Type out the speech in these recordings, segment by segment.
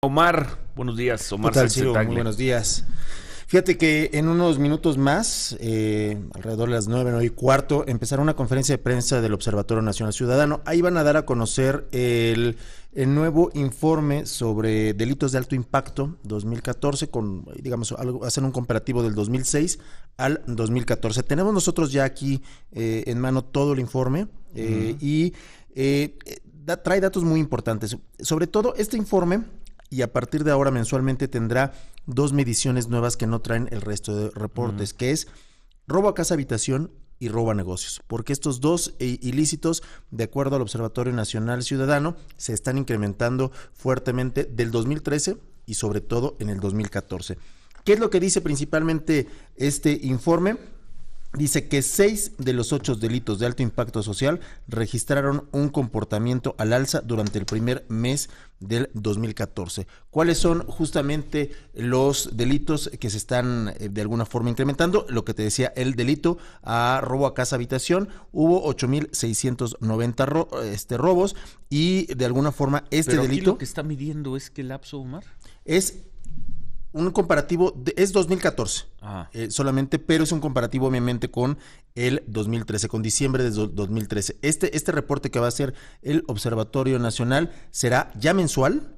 Omar, buenos días. Omar ¿Qué tal, Sánchez Ciro? Tagle. Muy buenos días. Fíjate que en unos minutos más, alrededor de las 9:15, empezará una conferencia de prensa del Observatorio Nacional Ciudadano. Ahí van a dar a conocer el nuevo informe sobre delitos de alto impacto 2014, hacen un comparativo del 2006 al 2014. Tenemos nosotros ya aquí en mano todo el informe y trae datos muy importantes. Sobre todo este informe, y a partir de ahora mensualmente tendrá 2 mediciones nuevas que no traen el resto de reportes, que es robo a casa habitación y robo a negocios, porque estos dos ilícitos, de acuerdo al Observatorio Nacional Ciudadano, se están incrementando fuertemente del 2013 y sobre todo en el 2014. ¿Qué es lo que dice principalmente este informe? Dice que 6 de los 8 delitos de alto impacto social registraron un comportamiento al alza durante el primer mes del 2014. ¿Cuáles son justamente los delitos que se están de alguna forma incrementando? Lo que te decía, el delito a robo a casa habitación, hubo 8,690 robos y de alguna forma Pero aquí delito lo que está midiendo es qué lapso, Omar. es un comparativo, es 2014 solamente, pero es un comparativo obviamente con el 2013, con diciembre de 2013. Este reporte que va a hacer el Observatorio Nacional será ya mensual,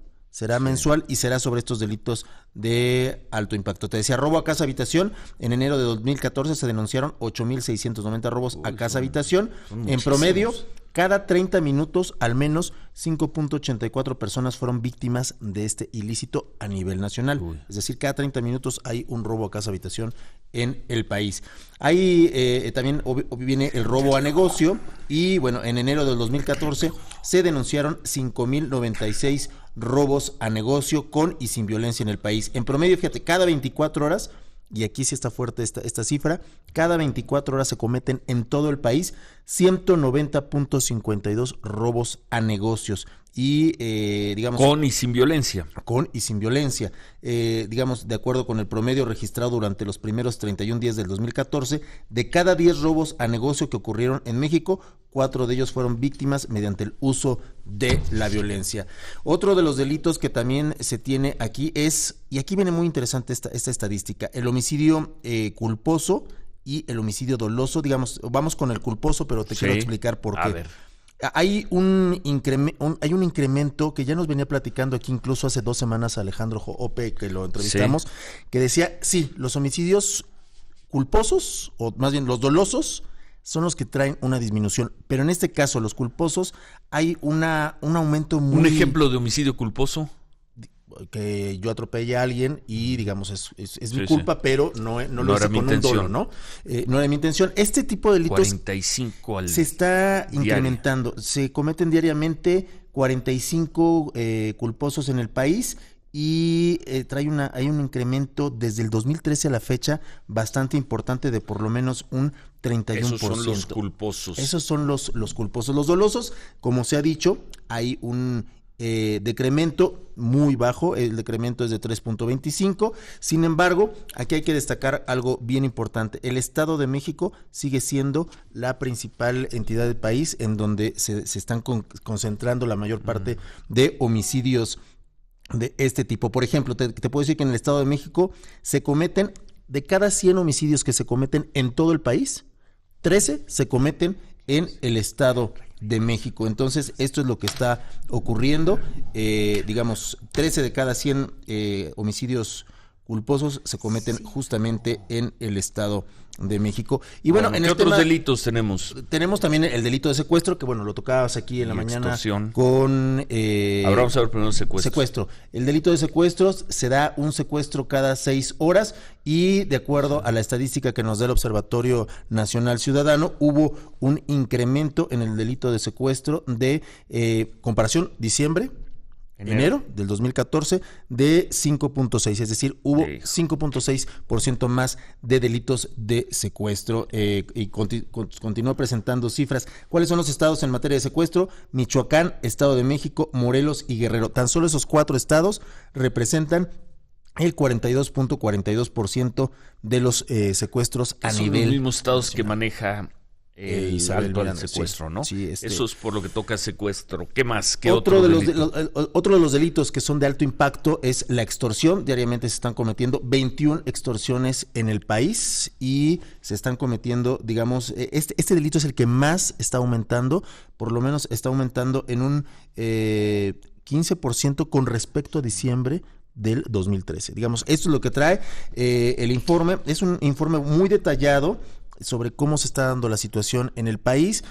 y será sobre estos delitos de alto impacto. Te decía, robo a casa habitación, en enero de 2014 se denunciaron 8,690 robos a casa habitación. En promedio, cada 30 minutos, al menos 5,84 personas fueron víctimas de este ilícito a nivel nacional. Es decir, cada 30 minutos hay un robo a casa habitación en el país. Ahí también viene el robo a negocio y bueno, en enero del 2014 se denunciaron 5,096 robos a negocio con y sin violencia en el país. En promedio, fíjate, cada 24 horas, y aquí sí está fuerte esta cifra, cada 24 horas se cometen en todo el país 190,52 robos a negocios. Y con y sin violencia. Con y sin violencia. De acuerdo con el promedio registrado durante los primeros 31 días del 2014, de cada 10 robos a negocio que ocurrieron en México, 4 de ellos fueron víctimas mediante el uso de la violencia. Otro de los delitos que también se tiene aquí es, y aquí viene muy interesante esta estadística, el homicidio culposo y el homicidio doloso. Vamos con el culposo, pero te quiero explicar por qué. A ver. Hay un incremento que ya nos venía platicando aquí incluso hace 2 semanas Alejandro Ope, que lo entrevistamos, que decía, sí, los homicidios culposos, o más bien los dolosos, son los que traen una disminución, pero en este caso los culposos hay un aumento muy... ¿Un ejemplo de homicidio culposo? Que yo atropelle a alguien y digamos es mi culpa, pero no lo hice con un dolo, ¿no? No era mi intención. Este tipo de delitos 45 se está incrementando. Se cometen diariamente 45 culposos en el país y hay un incremento desde el 2013 a la fecha bastante importante de por lo menos un 31%. Esos son los culposos. Esos son los culposos. Los dolosos, como se ha dicho, hay un decremento muy bajo, el decremento es de 3,25. Sin embargo, aquí hay que destacar algo bien importante. El Estado de México sigue siendo la principal entidad del país en donde se están concentrando la mayor parte de homicidios de este tipo. Por ejemplo, te puedo decir que en el Estado de México se cometen, de cada 100 homicidios que se cometen en todo el país, 13 se cometen en el Estado de México. Entonces, esto es lo que está ocurriendo. 13 de cada 100 homicidios culposos se cometen justamente en el Estado de México. Y bueno, en ¿qué otros delitos tenemos? Tenemos también el delito de secuestro, que bueno, lo tocabas aquí en la mañana con... Ahora vamos a ver primero secuestro. El delito de secuestros se da un secuestro cada 6 horas y de acuerdo a la estadística que nos da el Observatorio Nacional Ciudadano, hubo un incremento en el delito de secuestro de comparación enero del 2014 de 5,6, es decir, hubo 5,6% más de delitos de secuestro y continúa presentando cifras. ¿Cuáles son los estados en materia de secuestro? Michoacán, Estado de México, Morelos y Guerrero. Tan solo esos 4 estados representan el 42,42% de los secuestros a nivel son los mismos estados nacional. que maneja el alto al secuestro, sí, ¿no? Sí, Eso es por lo que toca secuestro. ¿Qué más? ¿Qué otro otro de los delitos que son de alto impacto es la extorsión. Diariamente se están cometiendo 21 extorsiones en el país y se están cometiendo, digamos, este delito es el que más está aumentando, por lo menos está aumentando en un 15% con respecto a diciembre del 2013. Digamos, esto es lo que trae el informe. Es un informe muy detallado sobre cómo se está dando la situación en el país.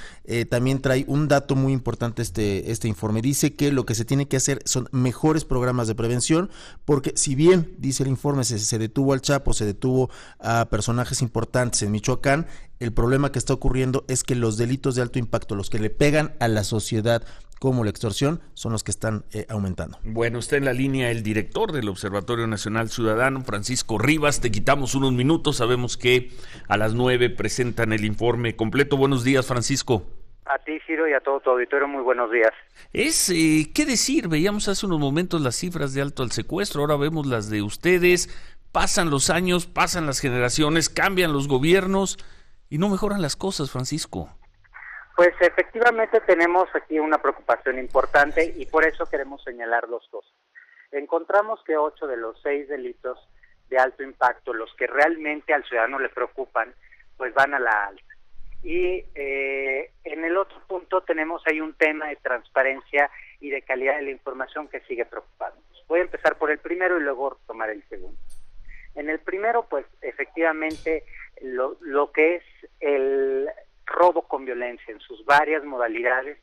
También trae un dato muy importante este informe. Dice que lo que se tiene que hacer son mejores programas de prevención, porque si bien, dice el informe, se detuvo al Chapo, se detuvo a personajes importantes en Michoacán, el problema que está ocurriendo es que los delitos de alto impacto, los que le pegan a la sociedad, como la extorsión, son los que están aumentando. Bueno, está en la línea el director del Observatorio Nacional Ciudadano, Francisco Rivas. Te quitamos unos minutos, sabemos que a las 9 presentan el informe completo. Buenos días, Francisco. A ti, Ciro, y a todo tu auditorio, muy buenos días. ¿Qué decir? Veíamos hace unos momentos las cifras de alto al secuestro, ahora vemos las de ustedes. Pasan los años, pasan las generaciones, cambian los gobiernos y no mejoran las cosas, Francisco. Pues efectivamente tenemos aquí una preocupación importante y por eso queremos señalar dos cosas. Encontramos que 8 de los 6 delitos de alto impacto, los que realmente al ciudadano le preocupan, pues van a la alta. Y en el otro punto tenemos ahí un tema de transparencia y de calidad de la información que sigue preocupándonos. Voy a empezar por el primero y luego tomar el segundo. En el primero, pues efectivamente lo que es el robo con violencia en sus varias modalidades,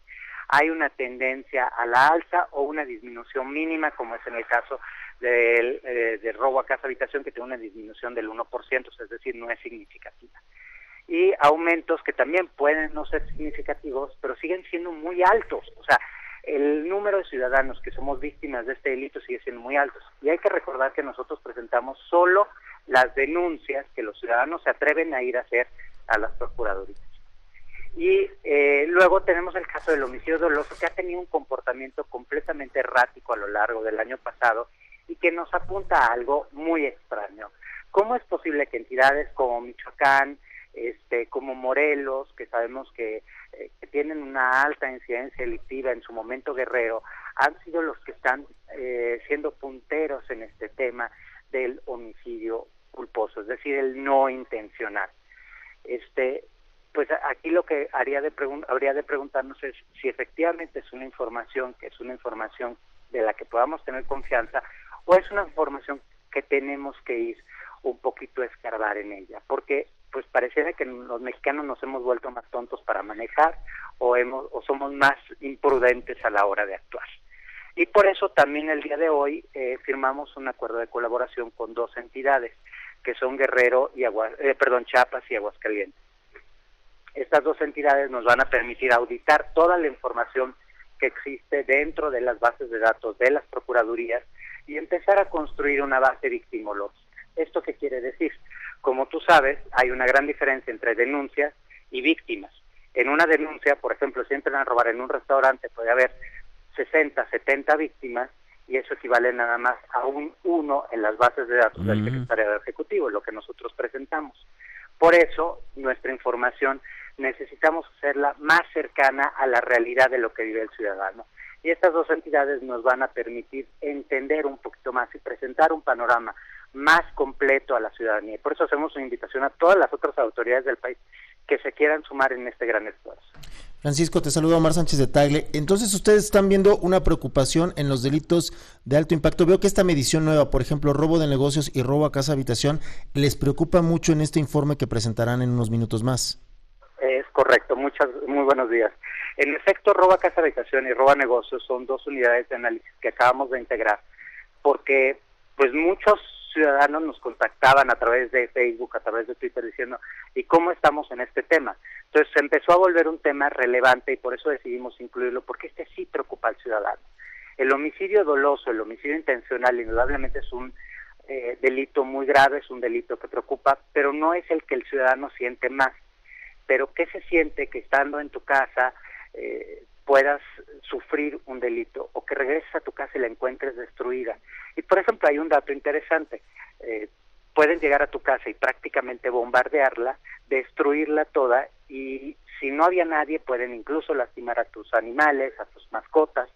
hay una tendencia a la alza o una disminución mínima, como es en el caso del robo a casa habitación, que tiene una disminución del 1%, es decir, no es significativa. Y aumentos que también pueden no ser significativos, pero siguen siendo muy altos. O sea, el número de ciudadanos que somos víctimas de este delito sigue siendo muy alto. Y hay que recordar que nosotros presentamos solo las denuncias que los ciudadanos se atreven a ir a hacer a las procuradurías. Y luego tenemos el caso del homicidio doloso, que ha tenido un comportamiento completamente errático a lo largo del año pasado y que nos apunta a algo muy extraño. ¿Cómo es posible que entidades como Michoacán, como Morelos, que sabemos que tienen una alta incidencia delictiva, en su momento Guerrero, han sido los que están siendo punteros en este tema del homicidio culposo, es decir, el no intencional? Pues aquí lo que habría de preguntarnos es si efectivamente es una información de la que podamos tener confianza, o es una información que tenemos que ir un poquito a escarbar en ella, porque pues pareciera que los mexicanos nos hemos vuelto más tontos para manejar o somos más imprudentes a la hora de actuar. Y por eso también el día de hoy firmamos un acuerdo de colaboración con 2 entidades, que son Chiapas y Aguascalientes. Estas 2 entidades nos van a permitir auditar toda la información que existe dentro de las bases de datos de las procuradurías y empezar a construir una base victimológica. ¿Esto qué quiere decir? Como tú sabes, hay una gran diferencia entre denuncias y víctimas. En una denuncia, por ejemplo, si entran a robar en un restaurante, puede haber 60, 70 víctimas, y eso equivale nada más a un 1 en las bases de datos del Secretariado Ejecutivo, lo que nosotros presentamos. Por eso, nuestra información necesitamos hacerla más cercana a la realidad de lo que vive el ciudadano. Y estas 2 entidades nos van a permitir entender un poquito más y presentar un panorama más completo a la ciudadanía. Por eso hacemos una invitación a todas las otras autoridades del país que se quieran sumar en este gran esfuerzo. Francisco, te saluda Omar Sánchez de Tagle. Entonces, ustedes están viendo una preocupación en los delitos de alto impacto. Veo que esta medición nueva, por ejemplo, robo de negocios y robo a casa habitación, les preocupa mucho en este informe que presentarán en unos minutos más. Es correcto, muy buenos días. En efecto, robo a casa habitación y robo a negocios son 2 unidades de análisis que acabamos de integrar, porque pues muchos ciudadanos nos contactaban a través de Facebook, a través de Twitter, diciendo, ¿y cómo estamos en este tema? Entonces se empezó a volver un tema relevante y por eso decidimos incluirlo, porque sí preocupa al ciudadano. El homicidio doloso, el homicidio intencional, indudablemente es un delito muy grave, es un delito que preocupa, pero no es el que el ciudadano siente más. Pero ¿qué se siente que estando en tu casa puedas sufrir un delito, o que regreses a tu casa y la encuentres destruida? Y por ejemplo hay un dato interesante, pueden llegar a tu casa y prácticamente bombardearla, destruirla toda, y si no había nadie, pueden incluso lastimar a tus animales, a tus mascotas,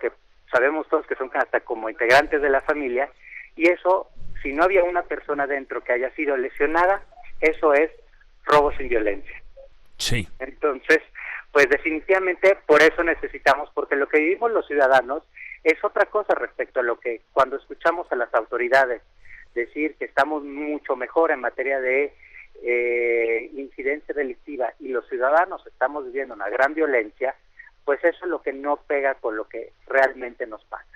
que sabemos todos que son hasta como integrantes de la familia, y eso, si no había una persona dentro que haya sido lesionada, eso es robo sin violencia. Sí. Entonces, pues definitivamente por eso necesitamos, porque lo que vivimos los ciudadanos es otra cosa respecto a lo que cuando escuchamos a las autoridades decir que estamos mucho mejor en materia de incidencia delictiva y los ciudadanos estamos viviendo una gran violencia, pues eso es lo que no pega con lo que realmente nos pasa.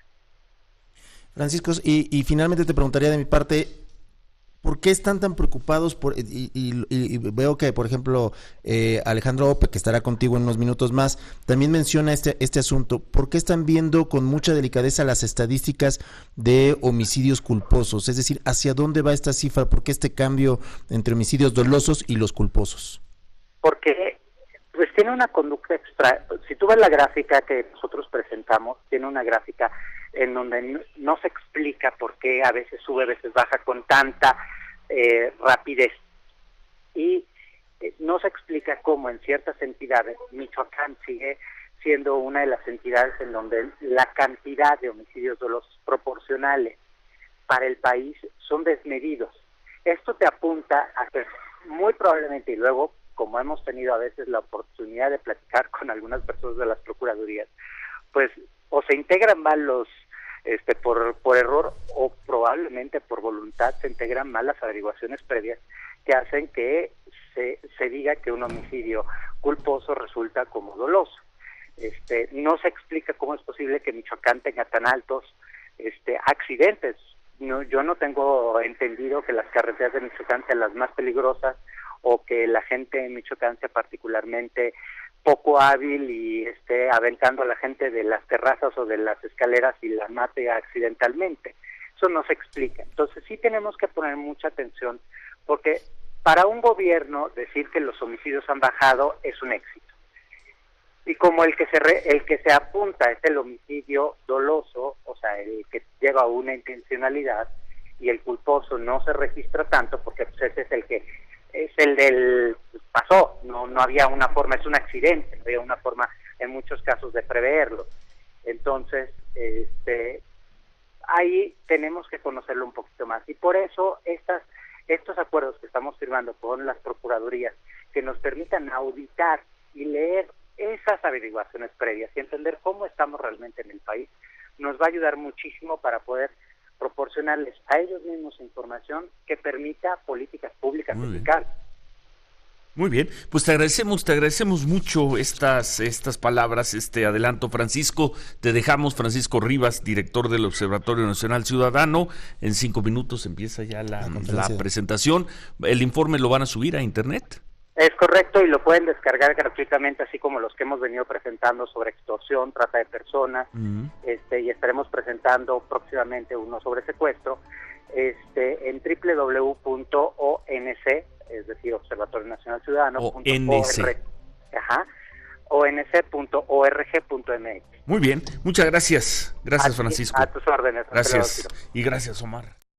Francisco, y finalmente te preguntaría de mi parte, ¿por qué están tan preocupados? Y veo que, por ejemplo, Alejandro Ope, que estará contigo en unos minutos más, también menciona este asunto. ¿Por qué están viendo con mucha delicadeza las estadísticas de homicidios culposos? Es decir, ¿hacia dónde va esta cifra? ¿Por qué este cambio entre homicidios dolosos y los culposos? Porque pues tiene una conducta extra. Si tú ves la gráfica que nosotros presentamos, tiene una gráfica en donde no se explica por qué a veces sube, a veces baja con tanta rapidez. Y no se explica cómo en ciertas entidades, Michoacán sigue siendo una de las entidades en donde la cantidad de homicidios dolosos proporcionales para el país son desmedidos. Esto te apunta a que muy probablemente, y luego, como hemos tenido a veces la oportunidad de platicar con algunas personas de las procuradurías, pues o se integran mal los por error o probablemente por voluntad se integran mal las averiguaciones previas que hacen que se diga que un homicidio culposo resulta como doloso. No se explica cómo es posible que Michoacán tenga tan altos accidentes. No, yo no tengo entendido que las carreteras de Michoacán sean las más peligrosas o que la gente en Michoacán sea particularmente poco hábil y esté aventando a la gente de las terrazas o de las escaleras y la mate accidentalmente. Eso no se explica. Entonces sí tenemos que poner mucha atención, porque para un gobierno decir que los homicidios han bajado es un éxito. Y como el que se apunta es el homicidio doloso, o sea, el que lleva una intencionalidad, y el culposo no se registra tanto, porque pues ese es el del pasó, no había una forma, es un accidente, no había una forma en muchos casos de preverlo. Entonces, ahí tenemos que conocerlo un poquito más, y por eso estos acuerdos que estamos firmando con las procuradurías, que nos permitan auditar y leer esas averiguaciones previas y entender cómo estamos realmente en el país, nos va a ayudar muchísimo para poder proporcionarles a ellos mismos información que permita políticas públicas eficaces. Muy bien, pues te agradecemos mucho estas palabras, este adelanto, Francisco. Te dejamos, Francisco Rivas, director del Observatorio Nacional Ciudadano. En 5 minutos empieza ya la presentación. ¿El informe lo van a subir a internet? Es correcto, y lo pueden descargar gratuitamente, así como los que hemos venido presentando sobre extorsión, trata de personas, y estaremos presentando próximamente uno sobre secuestro, en www.onc, es decir, Observatorio Nacional Ciudadano, onc.org.mx. Muy bien, muchas gracias. Gracias, Francisco. A tus órdenes. Gracias. Y gracias, Omar.